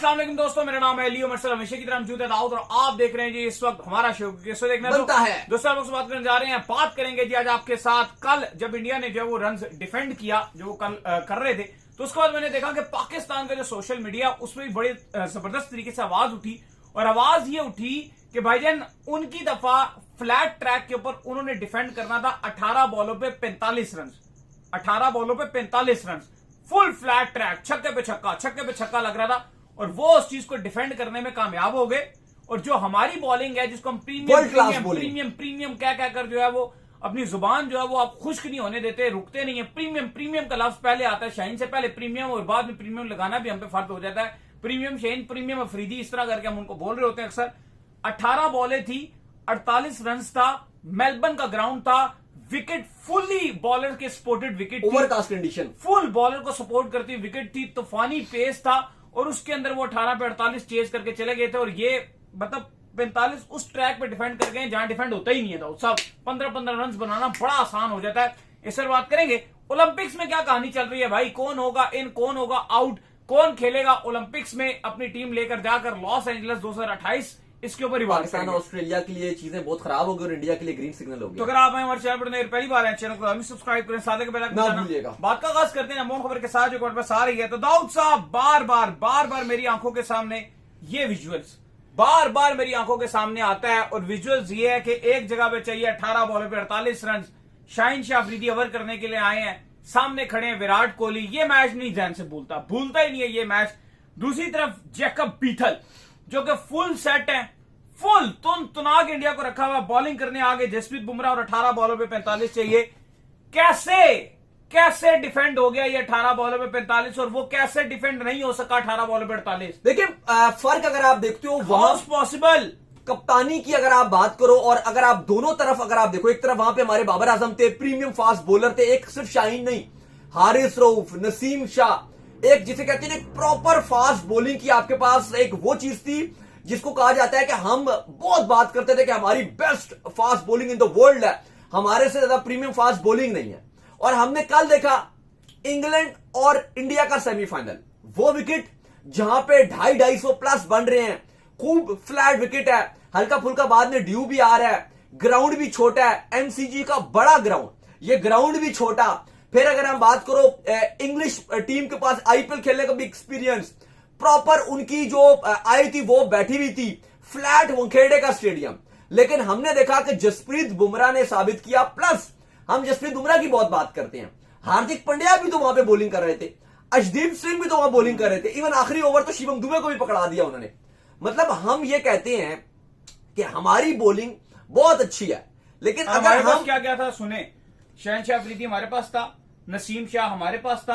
अस्सलाम वालेकुम दोस्तों, मेरा नाम है लियो मर्सल, हमेशा की तरह मौजूद है दाऊद और आप देख रहे हैं जी इस वक्त हमारा शो किससे देखना बनता है। दोस्तों लोग से बात करने जा रहे हैं, बात करेंगे जी आज आपके साथ कल जब इंडिया ने जो वो रन डिफेंड किया जो वो कल कर रहे थे, तो उसके बाद मैंने देखा कि पाकिस्तान का जो सोशल मीडिया उसमें भी बड़ी जबरदस्त तरीके से आवाज उठी और आवाज ये उठी कि भाईजान उनकी दफा फ्लैट ट्रैक के ऊपर उन्होंने डिफेंड करना था 18 बॉलों पे 45 रन, 18 बॉलों पे 45 रन, फुल फ्लैट ट्रैक, छक्के पे छक्का लग रहा था और वो उस चीज को डिफेंड करने में कामयाब हो गए। और जो हमारी बॉलिंग है जिसको हम प्रीमियम क्या कर जो है वो अपनी जुबान जो है वो आप खुश्क नहीं होने देते, रुकते नहीं है। प्रीमियम का लफ्ज पहले आता है, शाहीन से पहले प्रीमियम और बाद में प्रीमियम लगाना भी हम पे फर्क हो जाता है। प्रीमियम शाहीन, प्रीमियम अफरीदी, इस तरह करके हम उनको बोल रहे होते हैं अक्सर। 18 बॉलें थी, 48 रन था, मेलबर्न का ग्राउंड था, विकेट फुल्ली बॉलर के supported wicket, overcast condition, full bowler को सपोर्ट करती विकेट थी, तूफानी पेस था और उसके अंदर वो 18 पे 48 चेज करके चले गए थे। और ये मतलब 45 उस ट्रैक पे डिफेंड कर गए जहां डिफेंड होता ही नहीं है। सब 15-15 रन बनाना बड़ा आसान हो जाता है। इस पर बात करेंगे ओलंपिक्स में क्या कहानी चल रही है भाई, कौन होगा इन, कौन होगा आउट, कौन खेलेगा ओलंपिक्स में अपनी टीम लेकर जाकर लॉस एंजलिस 2028, इसके ऊपर ही बात पाकिस्तान और ऑस्ट्रेलिया के लिए चीजें बहुत खराब हो गई और इंडिया के लिए ग्रीन सिग्नल हो गया। तो अगर आप हमारे चैनल पर पहली बार हैं, चैनल को हमें सब्सक्राइब करें, साथ के बेल आइकन दबाना। बात का आगाज करते हैं अमोन खबर के साथ जो कमेंट पर आ रही है। तो दाऊद साहब बार बार मेरी आंखों के सामने ये विजुअल्स बार मेरी आंखों के सामने आता है और विजुअल्स ये है कि एक जगह पे चाहिए 18 बॉलों पे 48 रन, शाहीन शाह अफरीदी ओवर करने के लिए आए हैं, सामने खड़े हैं विराट कोहली। ये मैच नहीं ध्यान से भूलता ही नहीं है ये मैच। दूसरी तरफ जैकब बीथल जो कि फुल सेट है, फुल तुनाग इंडिया को रखा हुआ, बॉलिंग करने आगे जसप्रीत बुमराह और 18 बॉलों पे 45 चाहिए। कैसे डिफेंड हो गया ये 18 बॉलों पे 45 और वो कैसे डिफेंड नहीं हो सका 18 बॉलों पे 48? देखिए फर्क अगर आप देखते हो वहां पॉसिबल कप्तानी की अगर आप बात करो और अगर आप दोनों तरफ अगर आप देखो, एक तरफ वहां पे हमारे बाबर आजम थे, प्रीमियम फास्ट बॉलर थे, एक सिर्फ शाहीन नहीं, हारिस रऊफ, नसीम शाह, एक जिसे कहते हैं प्रॉपर फास्ट बॉलिंग की आपके पास एक वो चीज थी जिसको कहा जाता है कि हम बहुत बात करते थे कि हमारी best fast bowling in the world है, हमारे से ज्यादा प्रीमियम फास्ट बॉलिंग नहीं है। और हमने कल देखा इंग्लैंड और इंडिया का सेमीफाइनल, वो विकेट जहां पे 250 प्लस बन रहे हैं, खूब फ्लैट विकेट है, हल्का फुल्का बाद में ड्यू भी आ रहा है, ग्राउंड भी छोटा है, एमसीजी का बड़ा ग्राउंड, ये ग्राउंड भी छोटा। फिर अगर हम बात करो इंग्लिश टीम के पास आईपीएल खेलने का भी एक्सपीरियंस, प्रॉपर उनकी जो आई थी वो बैठी हुई थी, फ्लैट वंखेड़े का स्टेडियम। लेकिन हमने देखा कि जसप्रीत बुमराह ने साबित किया, प्लस हम जसप्रीत बुमराह की बहुत बात करते हैं, हार्दिक पांड्या भी तो वहां पे बॉलिंग कर रहे थे, अर्शदीप सिंह भी तो वहां बॉलिंग कर रहे थे, इवन आखिरी ओवर तो शिवम दुबे को भी पकड़ा दिया उन्होंने। मतलब हम ये कहते हैं कि हमारी बॉलिंग बहुत अच्छी है, लेकिन अगर हम क्या था सुने, शाहीन शाह अफरीदी हमारे पास था, नसीम शाह हमारे पास था,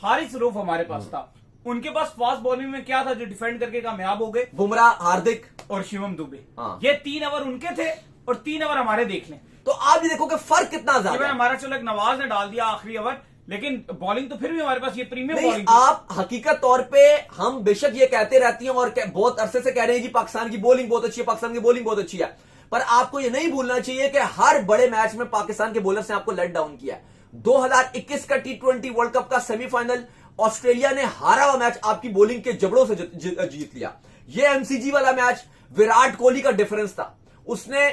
हारिस रऊफ हमारे पास था, उनके पास फास्ट बॉलिंग में क्या था जो डिफेंड करके कामयाब हो गए? बुमराह, हार्दिक और शिवम दुबे। ये 3 ओवर उनके थे और 3 ओवर हमारे देख लें। तो आप ये देखो कि फर्क कितना ज्यादा है। हमारा चलो एक नवाज ने डाल दिया आखिरी ओवर, लेकिन बॉलिंग तो फिर भी हमारे पास ये प्रीमियम बॉलिंग। आप हकीकत तौर पे हम बेशक ये कहते रहती हैं और बहुत अरसे से कह रहे हैं जी पाकिस्तान की बॉलिंग बहुत अच्छी है, पाकिस्तान की बॉलिंग बहुत अच्छी है, पर आपको ये नहीं भूलना चाहिए कि हर बड़े मैच में पाकिस्तान के बॉलर्स ने आपको लेट डाउन किया। 2021 का T20 वर्ल्ड कप का सेमीफाइनल ऑस्ट्रेलिया ने हारा हुआ मैच आपकी बॉलिंग के जबड़ों से जीत लिया। ये एमसीजी वाला मैच विराट कोहली का डिफरेंस था, उसने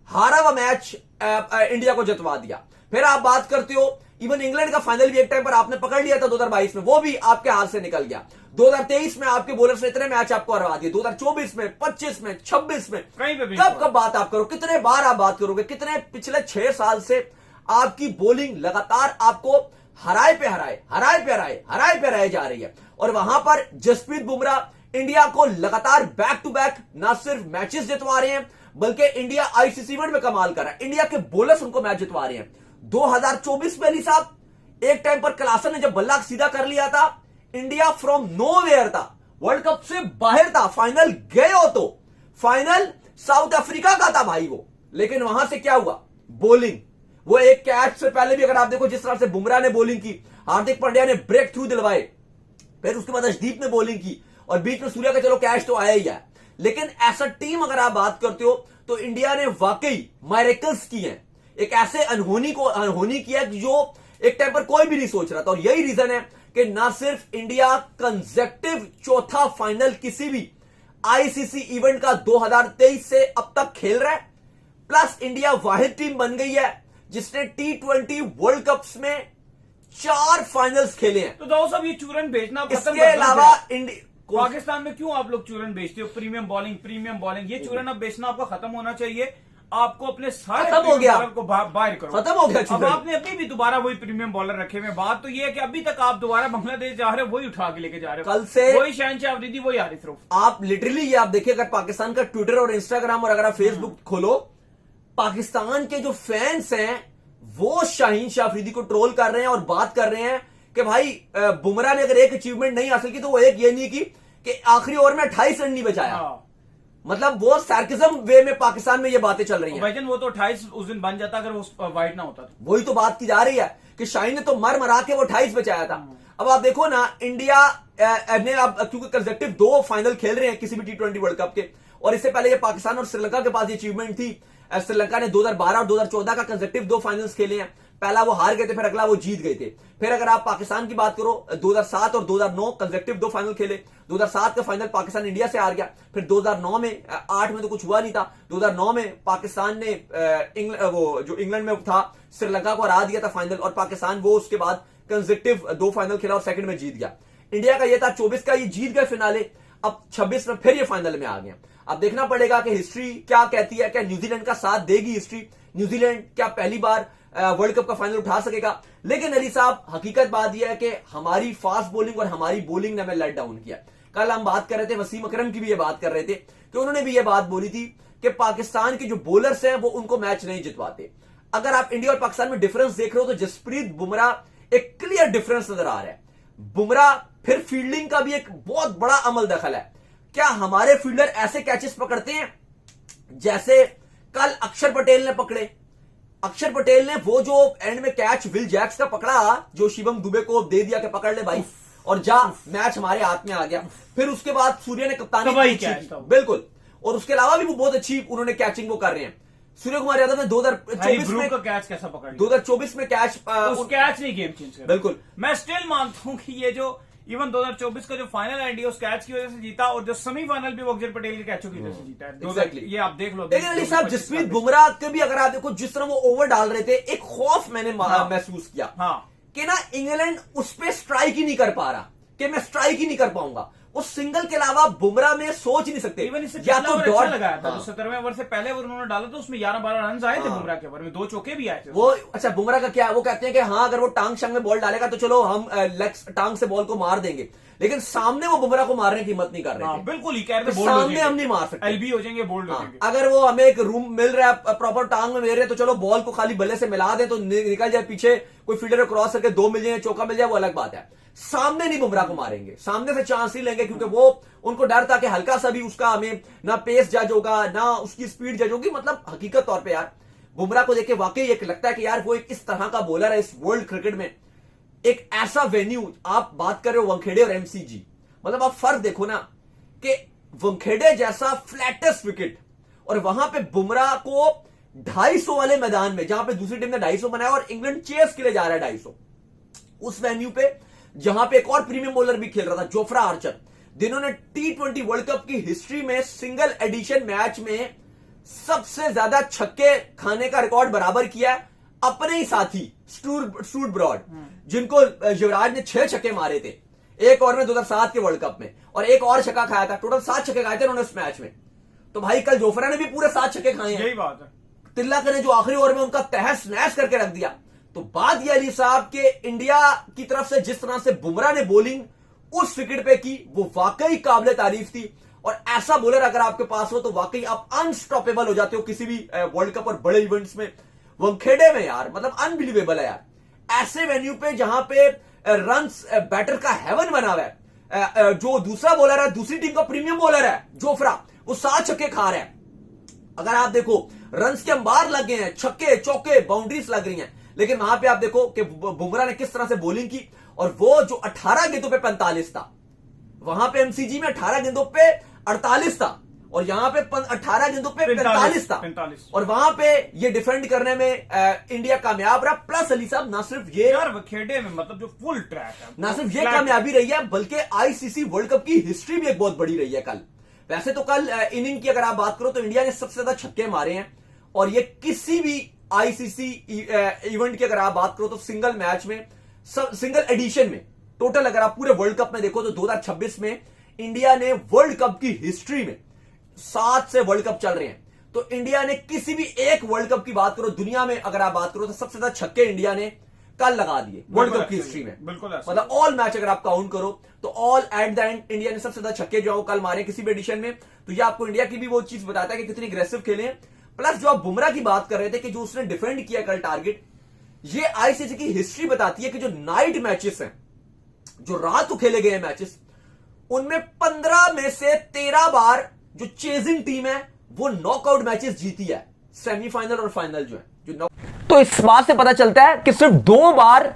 हारा हुआ मैच इंडिया को जितवा दिया। फिर आप बात करते हो इवन इंग्लैंड का फाइनल भी एक टाइम पर आपने पकड़ लिया था 2022 में, वो भी आपके हाथ से निकल गया। 2023 में आपके बॉलर्स ने इतने मैच आपको हरवा दिए, 2024 में, 25 में, 26 में, कब बात आप करो, कितने बार आप बात करोगे, कितने पिछले 6 साल से आपकी बॉलिंग लगातार आपको हराए पे हराए जा रही है। और वहां पर जसप्रीत बुमराह इंडिया को लगातार बैक टू बैक ना सिर्फ मैचेस जितवा रहे हैं, बल्कि इंडिया आईसीसी इवेंट में कमाल कर रहा है, इंडिया के बॉलर्स उनको मैच जितवा रहे हैं। 2024 में अली साहब एक टाइम पर क्लासन ने जब बल्ला सीधा कर लिया था, इंडिया फ्रॉम नोवेयर था, वर्ल्ड कप से बाहर था, फाइनल गए हो तो फाइनल साउथ अफ्रीका का था भाई वो, लेकिन वहां से क्या हुआ, बॉलिंग, वो एक कैच से पहले भी अगर आप देखो जिस तरह से बुमराह ने बॉलिंग की, हार्दिक पांड्या ने ब्रेक थ्रू दिलवाए, फिर उसके बाद अर्शदीप ने बॉलिंग की और बीच में सूर्या का चलो कैच तो आया ही है। लेकिन ऐसा टीम अगर आप बात करते हो तो इंडिया ने वाकई मायरेकल्स की हैं, एक ऐसे अनहोनी किया जो एक टाइम पर कोई भी नहीं सोच रहा था। और यही रीजन है कि ना सिर्फ इंडिया कंसेक्टिव चौथा फाइनल किसी भी आईसीसी इवेंट का 2023 से अब तक खेल रहा है, प्लस इंडिया वाहिद टीम बन गई है जिसने T20 वर्ल्ड कप्स में 4 फाइनल्स खेले हैं। तो दोस्त साहब ये चूरन बेचना खत्म इसके अलावा पाकिस्तान में क्यों आप लोग चूरन बेचते हो? प्रीमियम बॉलिंग, ये चूरन अब बेचना आपका खत्म होना चाहिए। आपको अपने सारे खत्म हो गया, बॉलर को बाहर करो, खत्म हो गया। अब आपने अभी भी दोबारा वही प्रीमियम बॉलर रखे हुए। बात तो ये है कि अभी तक आप दोबारा बांग्लादेश जा रहे हो, वही उठा के लेके जा रहे हो, कल से वही शहनशाह अफरीदी, वही आरिफ रऊफ। आप लिटरली ये आप देखिए, अगर पाकिस्तान का ट्विटर और इंस्टाग्राम और अगर आप फेसबुक खोलो, पाकिस्तान के जो फैंस हैं वो शाहीन शाह अफरीदी को ट्रोल कर रहे हैं और बात कर रहे हैं कि भाई बुमराह ने अगर एक अचीवमेंट नहीं हासिल की तो वो एक ये नहीं की कि आखिरी ओवर में 28 रन नहीं बचाया। मतलब वो सार्किज्म वे में पाकिस्तान में ये बातें चल रही हैं। भाईजान वो तो 28 उस दिन बन जाता अगर वो वाइड ना होता। वही तो बात की जा रही है कि शाहीन ने तो मरा के वो 28 बचाया था। अब आप देखो ना, इंडिया ने अब क्योंकि कंसेक्टिव 2 फाइनल खेल रहे हैं किसी भी T20 वर्ल्ड कप के, और इससे पहले ये पाकिस्तान और श्रीलंका के पास ये अचीवमेंट थी। श्रीलंका ने 2012 और 2014 का कंसेक्टिव 2 फाइनल्स खेले हैं। पहला वो हार गए थे, फिर अगला वो जीत गए थे। फिर अगर आप पाकिस्तान की बात करो, 2007 और 2009 कंसेक्टिव 2 फाइनल खेले। 2007 का फाइनल पाकिस्तान इंडिया से हार गया। फिर 2009 में 8 में तो कुछ हुआ नहीं था। 2009 में पाकिस्तान ने इंग्लैंड में था श्रीलंका को हरा दिया था फाइनल, और पाकिस्तान वो उसके बाद कंसेक्टिव 2 फाइनल खेला और सेकंड में जीत गया। इंडिया का ये था 24 का ये जीत गए फिनाले, अब 26 में फिर ये फाइनल में आ गए। अब देखना पड़ेगा कि हिस्ट्री क्या कहती है, क्या न्यूजीलैंड का साथ देगी हिस्ट्री, न्यूजीलैंड क्या पहली बार वर्ल्ड कप का फाइनल उठा सकेगा। लेकिन अली साहब, हकीकत बात यह है कि हमारी फास्ट बॉलिंग और हमारी बॉलिंग ने हमें लेट डाउन किया। कल हम बात कर रहे थे, वसीम अकरम की भी ये बात कर रहे थे कि उन्होंने भी ये बात बोली थी कि पाकिस्तान के जो बॉलर्स हैं वो उनको मैच नहीं जितवाते। अगर आप इंडिया और पाकिस्तान में डिफरेंस देख रहे हो तो जसप्रीत बुमराह एक क्लियर डिफरेंस नजर आ रहा है। बुमराह फिर फील्डिंग का भी एक बहुत बड़ा अमल दखल है। क्या हमारे फील्डर ऐसे कैचेस पकड़ते हैं जैसे कल अक्षर पटेल ने पकड़े? अक्षर पटेल ने वो जो एंड में कैच विल जैक्स का पकड़ा, जो शिवम दुबे को दे दिया कि पकड़ ले भाई और जा, मैच हमारे हाथ में आ गया। फिर उसके बाद सूर्य ने कप्तानी बिल्कुल, और उसके अलावा भी वो बहुत अच्छी उन्होंने कैचिंग वो कर रहे हैं। सूर्य कुमार यादव ने 2024 में कैच कैसा पकड़, 2024 में कैच कैच नहीं गेम चेंज कर। बिल्कुल, मैं स्टिल मानता हूं कि ये जो इवन 2024 का जो फाइनल इंडिया उस कैच की वजह से जीता, और जो सेमीफाइनल भी वो अक्षर पटेल के कैचों की वजह से जीता है। Exactly. ये आप देख लो। लेकिन अली साहब, जसप्रीत बुमराह के भी अगर आप देखो, जिस तरह वो ओवर डाल रहे थे, एक खौफ मैंने महसूस किया कि ना इंग्लैंड उस पर स्ट्राइक ही नहीं कर पा रहा, कि मैं स्ट्राइक ही नहीं कर पाऊंगा। उस सिंगल के अलावा बुमराह में सोच ही नहीं सकते। इवन इससे या तो डॉट अच्छा लगाया था, 17वें ओवर से पहले ओवर उन्होंने डाला तो उसमें 11-12 रन आए थे बुमराह के ओवर में, 2 चौके भी आए थे वो। अच्छा, बुमराह का क्या, वो कहते हैं कि हाँ अगर वो टांग शांग में बॉल डालेगा तो चलो हम टांग से बॉल को मार देंगे, लेकिन सामने वो बुमराह को मारने की हिम्मत नहीं कर रहे थे। बिल्कुल ही कह रहे थे सामने हम नहीं मार सकते, एलबी हो जाएंगे, बोल्ड हो जाएंगे। अगर वो हमें एक रूम मिल रहा है प्रॉपर टांग में मिल रहे तो चलो बॉल को खाली बल्ले से मिला दे तो निकल जाए पीछे, कोई फील्डर क्रॉस करके 2 मिल जाए, चौका मिल जाए, वो अलग बात है। सामने नहीं बुमराह को मारेंगे, सामने से चांस नहीं लेंगे, क्योंकि वो उनको डर था कि हल्का सा भी उसका हमें ना पेस जज होगा ना उसकी स्पीड जज होगी। मतलब हकीकत तौर पे यार बुमराह को देख के वाकई एक लगता है कि यार वो एक इस तरह का बॉलर है इस वर्ल्ड क्रिकेट में, एक ऐसा वेन्यू। आप बात कर रहे हो वानखेड़े और एमसीजी, मतलब आप फर्क देखो ना कि वानखेड़े जैसा फ्लैटेस्ट विकेट और वहां पे बुमराह को 250 वाले मैदान में, जहां पे दूसरी टीम ने 250 बनाया और इंग्लैंड चेस के लिए जा रहा है 250, उस वेन्यू पे जहां पे एक और प्रीमियम बॉलर भी खेल रहा था, जोफ्रा आर्चर, जिन्होंने T20 वर्ल्ड कप की हिस्ट्री में सिंगल एडिशन मैच में सबसे ज्यादा छक्के खाने का रिकॉर्ड बराबर किया है अपने ही साथी स्टूअर्ट ब्रॉड, जिनको युवराज ने 6 छक्के मारे थे एक ओवर में 2007 के वर्ल्ड कप में, और एक और छक्का खाया था। टोटल 7 छक्के खाए थे उन्होंने उस मैच में। तो भाई कल जोफ्रा ने भी पूरे 7 छक्के खाए हैं। यही बात है। तिल्लाकर ने जो आखिरी ओवर में उनका तहस नहस करके रख दिया। तो बात यह अली साहब के इंडिया की तरफ से जिस तरह से बुमराह ने बॉलिंग उस विकेट पे की, वो वाकई काबिले तारीफ थी। और ऐसा बॉलर अगर आपके पास हो तो वाकई आप अनस्टॉपेबल हो जाते हो किसी भी वर्ल्ड कप और बड़े इवेंट्स में। वानखेड़े में यार मतलब अनबिलीवेबल है यार, ऐसे वेन्यू पे जहां पे रन्स बैटर का हेवन बना हुआ है। जो दूसरा बॉलर है, दूसरी टीम का प्रीमियम बॉलर है जोफ्रा, वो 7 छक्के खा रहा है। अगर आप देखो रन्स के अंबार लग गए हैं, छक्के चौके बाउंड्रीज लग रही हैं, लेकिन वहां पे आप देखो कि बुमराह ने किस तरह से बॉलिंग की। और वो जो 18 गेंदों पे 45 था, वहां पे एमसीजी में 18 गेंदों पे 48 था, और यहां पे 18 गेंदों पे 45 था, 45। और वहां पे ये डिफेंड करने में इंडिया कामयाब रहा। प्लस अली साहब ना सिर्फ ये यार खेड़े में मतलब जो फुल ट्रैक है, ना सिर्फ ये कामयाबी रही है बल्कि आईसीसी वर्ल्ड कप की हिस्ट्री भी एक बहुत बड़ी रही है कल। वैसे तो कल इनिंग की अगर आप बात करो तो इंडिया ने सबसे ज्यादा छक्के मारे हैं, और ये किसी भी आईसीसी इवेंट की अगर आप बात करो तो सिंगल मैच में, सिंगल एडिशन में, टोटल अगर आप पूरे वर्ल्ड कप में देखो तो 2026 में इंडिया ने वर्ल्ड कप की हिस्ट्री में 7 से वर्ल्ड कप चल रहे हैं, तो इंडिया ने किसी भी एक वर्ल्ड कप की बात करो दुनिया में अगर आप बात करो तो सबसे ज्यादा छक्के इंडिया ने कल लगा दिए वर्ल्ड कप की हिस्ट्री में। बिल्कुल मतलब ऑल मैच अगर आप काउंट करो तो all at the end India ने सबसे ज्यादा छक्के जो कल मारे किसी भी एडिशन में। तो ये आपको इंडिया की भी वो चीज बताता है कि कितनी अग्रेसिव खेले हैं। प्लस जो आप बुमराह की बात कर रहे थे कि जो उसने डिफेंड किया कल टारगेट, ये आईसीसी की हिस्ट्री बताती है कि जो नाइट मैचेस हैं, जो रात को खेले गए मैचेस, उनमें 15 में से 13 बार जो चेजिंग टीम है वो नॉकआउट मैचेस जीती है, सेमीफाइनल और फाइनल जो है जो। तो इस बात से पता चलता है कि सिर्फ 2 बार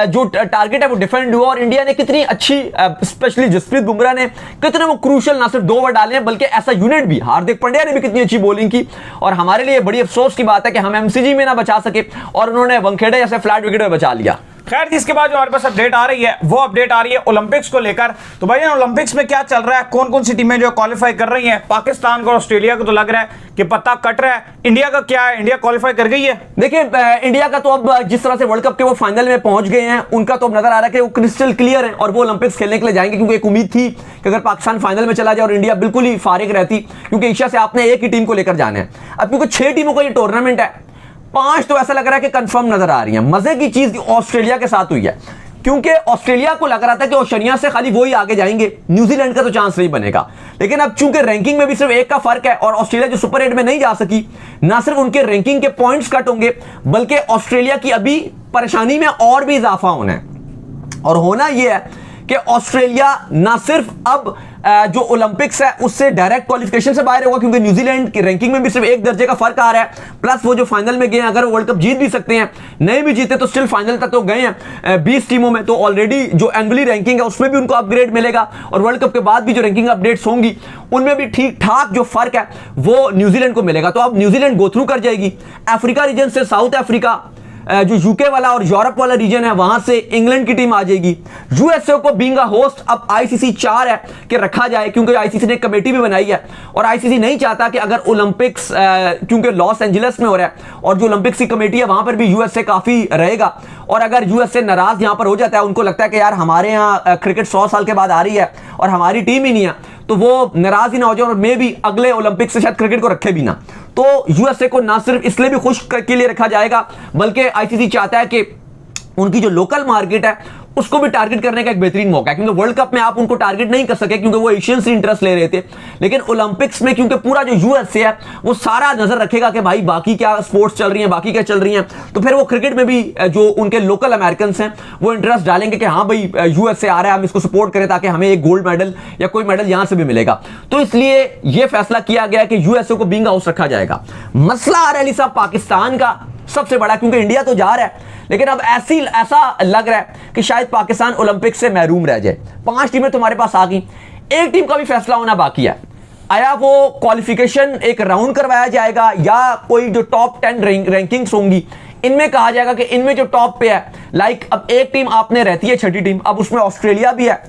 जो टारगेट है वो डिफेंड हुआ, और इंडिया ने कितनी अच्छी, स्पेशली जसप्रीत बुमराह ने कितने वो क्रूशियल ना सिर्फ 2 ओवर डाले हैं बल्कि ऐसा यूनिट भी, हार्दिक पांड्या ने भी कितनी अच्छी बॉलिंग की। और हमारे लिए बड़ी अफसोस की बात है कि हम एमसीजी में ना बचा सके और उन्होंने वानखेड़े जैसे फ्लैट विकेट में बचा लिया। खैर जिसके बाद जो हमारे पास अपडेट आ रही है वो अपडेट आ रही है ओलंपिक्स को लेकर। तो भाई ओलंपिक्स में क्या चल रहा है, कौन कौन सी टीमें जो क्वालिफाई कर रही हैं? पाकिस्तान को और ऑस्ट्रेलिया को तो लग रहा है कि पत्ता कट रहा है। इंडिया का क्या है, इंडिया क्वालिफाई कर गई है? देखिए इंडिया का तो अब जिस तरह से वर्ल्ड कप के वो फाइनल में पहुंच गए हैं, उनका तो अब नजर आ रहा है कि वो क्रिस्टल क्लियर है और वो ओलंपिक्स खेलने के लिए जाएंगे, क्योंकि एक उम्मीद थी कि अगर पाकिस्तान फाइनल में चला जाए और इंडिया बिल्कुल ही फारिग रहती, क्योंकि एशिया से आपने एक ही टीम को लेकर जाना है। अब क्योंकि 6 टीमों का ये टूर्नामेंट है, 5 तो ऐसा लग रहा है कि कंफर्म नजर आ रही है। मजे की चीज ऑस्ट्रेलिया के साथ हुई है, क्योंकि ऑस्ट्रेलिया को लग रहा था कि ओशनिया से खाली वो ही आगे जाएंगे, न्यूजीलैंड का तो चांस नहीं बनेगा। लेकिन अब चूंकि रैंकिंग में भी सिर्फ 1 का फर्क है और ऑस्ट्रेलिया जो सुपर 8 में नहीं जा सकी, ना सिर्फ उनके रैंकिंग के पॉइंट्स कट होंगे बल्कि ऑस्ट्रेलिया की अभी परेशानी में और भी इजाफा होना है। और होना यह है कि ऑस्ट्रेलिया ना सिर्फ अब जो ओलंपिक्स है उससे डायरेक्ट क्वालिफिकेशन से बाहर होगा, क्योंकि न्यूजीलैंड की रैंकिंग में भी सिर्फ 1 दर्जे का फर्क आ रहा है। प्लस वो जो फाइनल में गए हैं, अगर वर्ल्ड कप जीत भी सकते हैं, नहीं भी जीते तो स्टिल फाइनल तक तो गए हैं 20 टीमों में, तो ऑलरेडी जो एनुअली रैंकिंग है उसमें भी उनको अपग्रेड मिलेगा। और वर्ल्ड कप के बाद भी जो रैंकिंग अपडेट्स होंगी उनमें भी ठीक ठाक जो फर्क है वो न्यूजीलैंड को मिलेगा। तो अब न्यूजीलैंड गो थ्रू कर जाएगी। अफ्रीका रीजन से साउथ अफ्रीका, जो यूके वाला और यूरोप वाला रीजन है, वहां से इंग्लैंड की टीम आ जाएगी। यूएसए को बीइंग अ होस्ट अब आईसीसी 4 है कि रखा जाए, क्योंकि आईसीसी ने कमेटी भी बनाई है और आईसीसी नहीं चाहता कि अगर ओलंपिक्स, क्योंकि लॉस एंजलिस में हो रहा है और जो ओलंपिक्स की कमेटी है वहां पर भी यूएसए काफी रहेगा, और अगर यूएसए नाराज यहां पर हो जाता है, उनको लगता है कि यार हमारे यहाँ क्रिकेट 100 साल के बाद आ रही है और हमारी टीम ही नहीं है, तो वो नाराज ही ना हो जाए और मे भी अगले ओलंपिक से शायद क्रिकेट को रखे भी ना। तो यूएसए को ना सिर्फ इसलिए भी खुश के लिए रखा जाएगा बल्कि आईसीसी चाहता है कि उनकी जो लोकल मार्केट है उसको भी टारगेट करने का एक बेहतरीन मौका है, क्योंकि वर्ल्ड कप में आप उनको टारगेट नहीं कर सके क्योंकि वो एशियन से इंटरेस्ट ले रहे थे। लेकिन ओलंपिक्स में क्योंकि पूरा जो यूएसए है वो सारा नजर रखेगा कि भाई बाकी क्या स्पोर्ट्स चल रही हैं, बाकी क्या चल रही हैं, तो फिर वो क्रिकेट में भी जो उनके लोकल अमेरिकन हैं वो इंटरेस्ट डालेंगे कि हाँ भाई यूएसए आ रहा है, हम इसको सपोर्ट करें ताकि हमें एक गोल्ड मेडल या कोई मेडल यहां से भी मिलेगा। तो इसलिए यह फैसला किया गया कि यूएसए को बीइंग हाउस रखा जाएगा। मसला आ रहा है साहब पाकिस्तान का सबसे बड़ा, क्योंकि इंडिया तो जा रहा है लेकिन अब ऐसा लग रहा है कि शायद पाकिस्तान ओलंपिक से महरूम रह जाए। 5 टीमें तुम्हारे पास आ गई, एक टीम का भी फैसला होना बाकी है। आया वो क्वालिफिकेशन एक राउंड करवाया जाएगा या कोई जो टॉप 10 रैंकिंग्स होंगी इनमें कहा जाएगा कि इनमें जो टॉप पे है, लाइक अब एक टीम आपने रहती है 6ठी टीम, अब उसमें ऑस्ट्रेलिया भी है,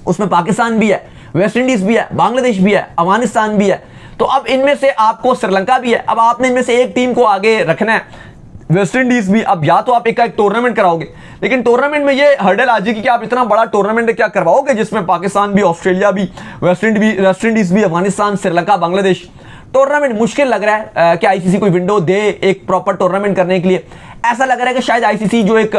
उसमें पाकिस्तान भी है, वेस्ट इंडीज भी है, बांग्लादेश भी है, अफगानिस्तान भी है। तो अब इनमें से आपको श्रीलंका भी है, अब आपने इनमें से एक टीम को आगे रखना है। वेस्ट इंडीज भी, अब या तो आप एक टूर्नामेंट कराओगे, लेकिन टूर्नामेंट में ये हर्डल आ जाएगी कि आप इतना बड़ा टूर्नामेंट क्या करवाओगे जिसमें पाकिस्तान भी, ऑस्ट्रेलिया भी, वेस्ट इंडीज भी, अफगानिस्तान, श्रीलंका, बांग्लादेश। टूर्नामेंट मुश्किल लग रहा है कि आईसीसी कोई विंडो दे एक प्रॉपर टूर्नामेंट करने के लिए। ऐसा लग रहा है कि शायद आईसीसी जो एक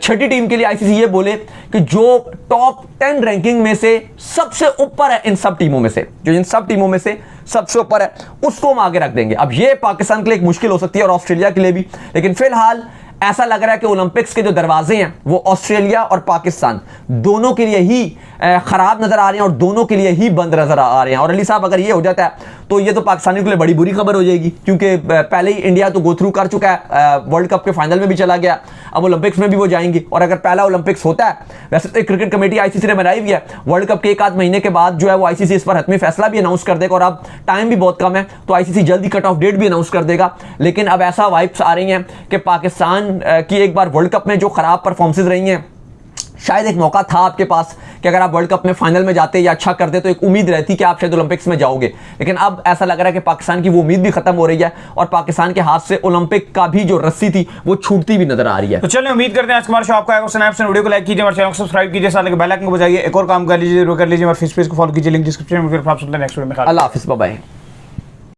6ठी टीम के लिए आईसीसी ये बोले कि जो टॉप 10 रैंकिंग में से सबसे ऊपर है इन सब टीमों में से, जो इन सब टीमों में से सबसे ऊपर है उसको हम आगे रख देंगे। अब ये पाकिस्तान के लिए एक मुश्किल हो सकती है और ऑस्ट्रेलिया के लिए भी, लेकिन फिलहाल ऐसा लग रहा है कि ओलंपिक्स के जो दरवाजे हैं वो ऑस्ट्रेलिया और पाकिस्तान दोनों के लिए ही खराब नजर आ रहे हैं और दोनों के लिए ही बंद नजर आ रहे हैं। और अली साहब अगर ये हो जाता है तो ये तो पाकिस्तानियों के लिए बड़ी बुरी खबर हो जाएगी, क्योंकि पहले ही इंडिया तो गो थ्रू कर चुका है, वर्ल्ड कप के फाइनल में भी चला गया, अब ओलंपिक्स में भी वो जाएंगे। और अगर पहला ओलंपिक्स होता है, वैसे तो क्रिकेट कमेटी आईसीसी ने बनाई हुई है, वर्ल्ड कप के एक आध महीने के बाद जो है वो आईसीसी इस पर हतमी फैसला भी अनाउंस कर देगा, और अब टाइम भी बहुत कम है तो आईसीसी जल्दी कट ऑफ डेट भी अनाउंस कर देगा। लेकिन अब ऐसा वाइब्स आ रही हैं कि पाकिस्तान की एक बार वर्ल्ड कप में जो खराब परफॉर्मेंसेज रही हैं, शायद एक मौका था आपके पास कि अगर आप वर्ल्ड कप में फाइनल में जाते या अच्छा करते तो एक उम्मीद रहती कि आप शायद ओलंपिक्स में जाओगे। लेकिन अब ऐसा लग रहा है कि पाकिस्तान की वो उम्मीद भी खत्म हो रही है और पाकिस्तान के हाथ से ओलंपिक का भी जो रस्सी थी वो छूटती भी नजर आ रही है। तो चलिए उम्मीद करते हैं आज हमारा शो आपको आएगा। स्नैपचैट वीडियो को लाइक कीजिए, हमारे चैनल को सब्सक्राइब कीजिए, साथ में बेल आइकन को बजाइए, एक और काम कर लीजिए, जरूर कर लीजिए, हमारे फेसबुक को फॉलो कीजिए, लिंक डिस्क्रिप्शन में। फिर आप सुनते हैं नेक्स्ट वीडियो में। अल्लाह हाफिज़, बाय बाय।